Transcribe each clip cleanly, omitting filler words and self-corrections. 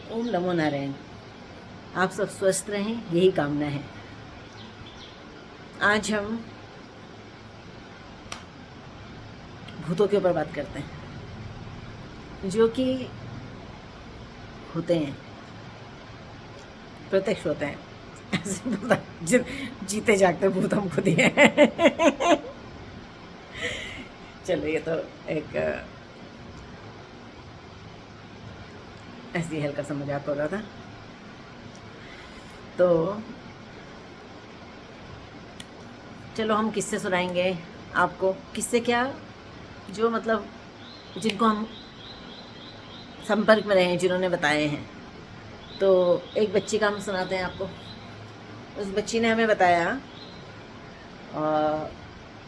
ओम नमो नारायण। आप सब स्वस्थ रहें, यही कामना है। आज हम भूतों के ऊपर बात करते हैं, जो कि होते हैं, प्रत्यक्ष होते हैं। ऐसे जीते जागते भूत हम खुद ही हैं। चलो, ये तो एक ऐसी हल्का सा मजाक हो रहा था। तो चलो, हम किस्से सुनाएंगे आपको। किस्से क्या, जो मतलब जिनको हम संपर्क में रहे हैं, जिन्होंने बताए हैं। तो एक बच्ची का हम सुनाते हैं आपको। उस बच्ची ने हमें बताया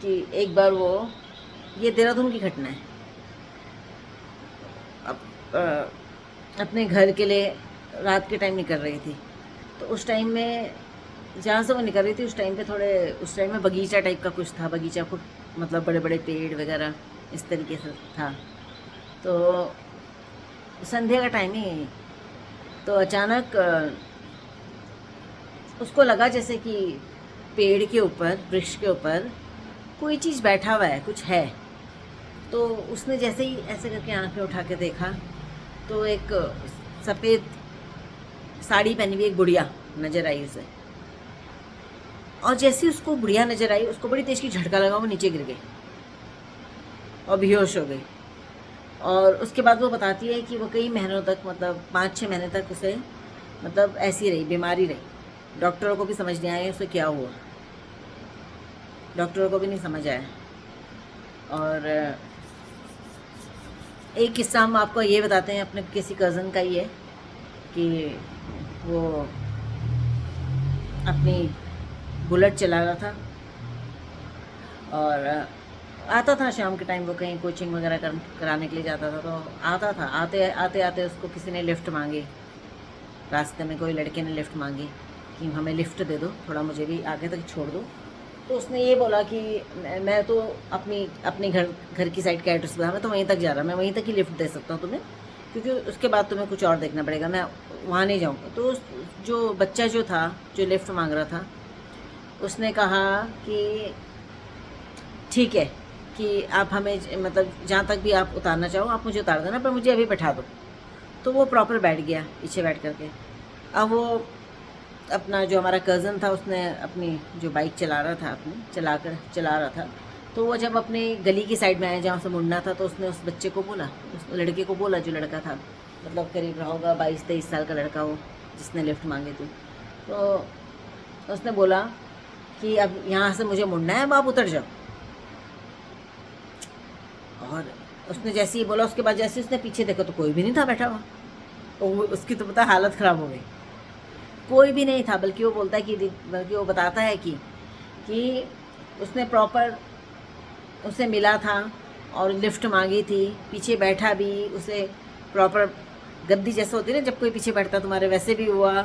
कि एक बार वो, ये देहरादून की घटना है, अपने घर के लिए रात के टाइम निकल रही थी। तो उस टाइम में जहाँ से वो निकल रही थी, उस टाइम पे उस टाइम में बगीचा टाइप का कुछ था। बगीचा को मतलब बड़े बड़े पेड़ वगैरह इस तरीके से था। तो संध्या का टाइम ही, तो अचानक उसको लगा जैसे कि पेड़ के ऊपर, वृक्ष के ऊपर कोई चीज़ बैठा हुआ है, कुछ है। तो उसने जैसे ही ऐसे करके आंखें उठा के देखा, तो एक सफ़ेद साड़ी पहनी हुई एक बुढ़िया नज़र आई उसे। और जैसे ही उसको बुढ़िया नज़र आई, उसको बड़ी तेज की झटका लगा, वो नीचे गिर गई और बेहोश हो गई। और उसके बाद वो बताती है कि वो कई महीनों तक, मतलब 5-6 महीने तक उसे मतलब ऐसी रही, बीमारी रही। डॉक्टरों को भी समझ नहीं आया उसे क्या हुआ, डॉक्टरों को भी नहीं समझ आया। और एक किस्सा हम आपको ये बताते हैं, अपने किसी कज़न का ही है, कि वो अपनी बुलेट चला रहा था और आता था शाम के टाइम। वो कहीं कोचिंग वगैरह कराने के लिए जाता था। तो आता था, आते आते उसको किसी ने लिफ्ट मांगी। रास्ते में कोई लड़के ने लिफ्ट मांगी कि हमें लिफ्ट दे दो, थोड़ा मुझे भी आगे तक छोड़ दो। तो उसने ये बोला कि मैं तो अपनी घर की साइड का एड्रेस बताया, मैं तो वहीं तक जा रहा, मैं वहीं तक ही लिफ्ट दे सकता हूँ तुम्हें, क्योंकि उसके बाद तुम्हें कुछ और देखना पड़ेगा, मैं वहाँ नहीं जाऊँगा। तो जो बच्चा जो था, जो लिफ्ट मांग रहा था, उसने कहा कि ठीक है, कि आप हमें मतलब जहाँ तक भी आप उतारना चाहो आप मुझे उतार देना, पर मुझे अभी बैठा दो। तो वो प्रॉपर बैठ गया पीछे बैठ करके। अब वो अपना जो हमारा कज़न था, उसने अपनी जो बाइक चला रहा था, चला रहा था। तो वो जब अपनी गली की साइड में आया जहाँ से मुड़ना था, तो उसने उस बच्चे को बोला, उस लड़के को बोला, जो लड़का था, मतलब करीब रहा होगा 22-23 साल का लड़का वो, जिसने लिफ्ट मांगी थी। तो उसने बोला कि अब यहाँ से मुझे मुड़ना है, अब आप उतर जाओ। और उसने जैसे ही बोला, उसके बाद जैसे उसने पीछे देखा तो कोई भी नहीं था बैठा हुआ। तो उसकी तो पता हालत ख़राब हो गई, कोई भी नहीं था। बल्कि वो बोलता है कि बल्कि वो बताता है कि उसने प्रॉपर उसे मिला था और लिफ्ट मांगी थी, पीछे बैठा भी, उसे प्रॉपर गद्दी जैसे होती है ना जब कोई पीछे बैठता तुम्हारे, वैसे भी हुआ।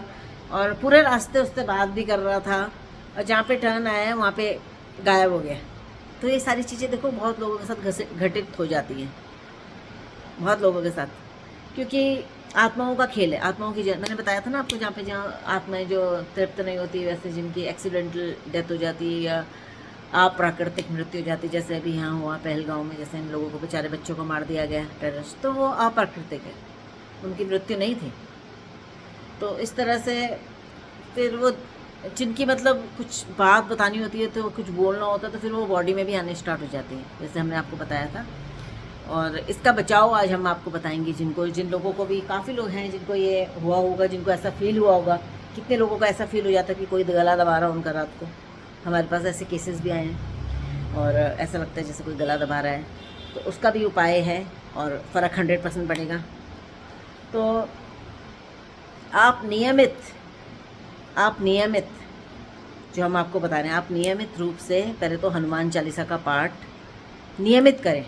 और पूरे रास्ते उससे बात भी कर रहा था, और जहाँ पे टर्न आया है वहाँ पे गायब हो गया। तो ये सारी चीज़ें देखो बहुत लोगों के साथ घटित हो जाती हैं, बहुत लोगों के साथ, क्योंकि आत्माओं का खेल है। आत्माओं की मैंने बताया था ना आपको, जहाँ आत्माएं जो तृप्त नहीं होती, वैसे जिनकी एक्सीडेंटल डेथ हो जाती है या अप्राकृतिक मृत्यु हो जाती है, जैसे अभी यहाँ हुआ पहलगांव में, जैसे इन लोगों को, बेचारे बच्चों को मार दिया गया टेररिस्ट, तो वो अप्राकृतिक है, उनकी मृत्यु नहीं थी। तो इस तरह से फिर वो, जिनकी मतलब कुछ बात बतानी होती है, तो कुछ बोलना होता है, तो फिर वो बॉडी में भी आने स्टार्ट हो जाती है, जैसे हमने आपको बताया था। और इसका बचाव आज हम आपको बताएंगे, जिन लोगों को भी, काफ़ी लोग हैं जिनको ये हुआ होगा, जिनको ऐसा फील हुआ होगा। कितने लोगों को ऐसा फील हो जाता है कि कोई गला दबा रहा है उनका रात को। हमारे पास ऐसे केसेस भी आए हैं, और ऐसा लगता है जैसे कोई गला दबा रहा है। तो उसका भी उपाय है, और फ़र्क 100% पड़ेगा। तो आप नियमित जो हम आपको बता रहे हैं, आप नियमित रूप से पहले तो हनुमान चालीसा का पाठ नियमित करें।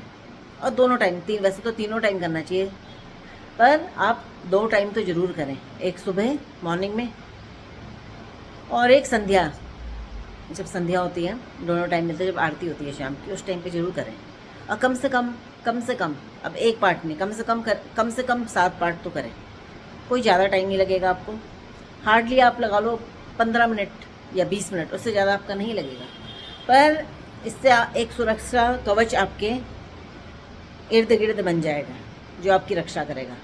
और दोनों टाइम, वैसे तो तीनों टाइम करना चाहिए, पर आप 2 टाइम तो ज़रूर करें। एक सुबह मॉर्निंग में, और एक संध्या, जब संध्या होती है, दोनों टाइम मिलते हैं, जब आरती होती है शाम की, उस टाइम पे ज़रूर करें। और कम से कम अब एक पाठ नहीं, कम से कम 7 पाठ तो करें। कोई ज़्यादा टाइम नहीं लगेगा आपको, हार्डली आप लगा लो 15 मिनट या 20 मिनट, उससे ज़्यादा आपका नहीं लगेगा। पर इससे एक सुरक्षा कवच आपके इर्द गिर्द बन जाएगा जो आपकी रक्षा करेगा,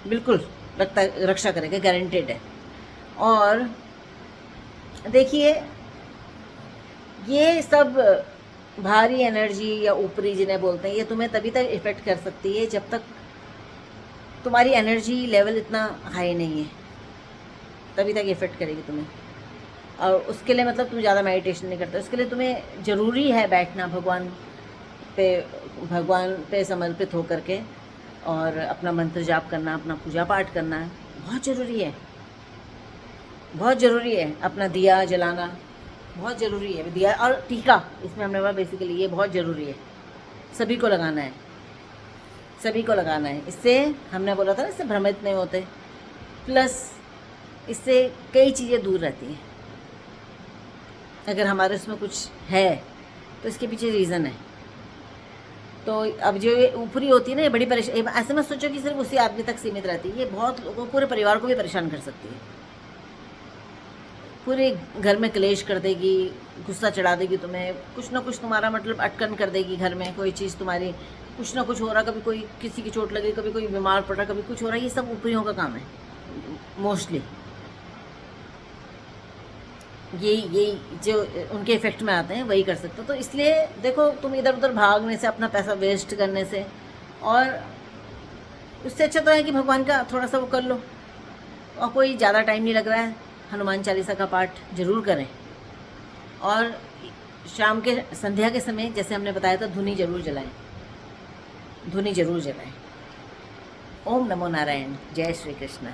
बिल्कुल रक्षा करेगा, गारंटेड है। और देखिए ये सब भारी एनर्जी या ऊपरी जिन्हें बोलते हैं, ये तुम्हें तभी तक इफ़ेक्ट कर सकती है जब तक तुम्हारी एनर्जी लेवल इतना हाई नहीं है, तभी तक इफ़ेक्ट करेगी तुम्हें। और उसके लिए मतलब तुम ज़्यादा मेडिटेशन नहीं करते, उसके लिए तुम्हें ज़रूरी है बैठना भगवान पे समर्पित होकर के और अपना मंत्र जाप करना, अपना पूजा पाठ करना बहुत ज़रूरी है, बहुत ज़रूरी है। अपना दिया जलाना बहुत ज़रूरी है, दिया और टीका इसमें हमने बोला बेसिकली ये बहुत ज़रूरी है, सभी को लगाना है, सभी को लगाना है। इससे हमने बोला था ना, इससे भ्रमित नहीं होते, प्लस इससे कई चीज़ें दूर रहती हैं। अगर हमारे उसमें कुछ है तो इसके पीछे रीज़न है। तो अब जो ये ऊपरी होती है ना, ये बड़ी परेशान, ऐसे मत सोचो कि सिर्फ उसी आदमी तक सीमित रहती है, ये बहुत लोगों, पूरे परिवार को भी परेशान कर सकती है, पूरे घर में क्लेश कर देगी, गुस्सा चढ़ा देगी तुम्हें, कुछ ना कुछ तुम्हारा मतलब अटकन कर देगी घर में, कोई चीज़ तुम्हारी कुछ ना कुछ हो रहा, कभी कोई किसी की चोट लगी, कभी कोई बीमार पड़ रहा, कभी कुछ हो रहा है, ये सब ऊपरियों का काम है मोस्टली। यही जो उनके इफ़ेक्ट में आते हैं वही कर सकते हो। तो इसलिए देखो, तुम इधर उधर भागने से, अपना पैसा वेस्ट करने से, और उससे अच्छा तो है कि भगवान का थोड़ा सा वो कर लो, और कोई ज़्यादा टाइम नहीं लग रहा है, हनुमान चालीसा का पाठ जरूर करें। और शाम के संध्या के समय जैसे हमने बताया था, धुनी जरूर जलाएं, धुनी जरूर जलाएं। ओम नमो नारायण, जय श्री कृष्ण।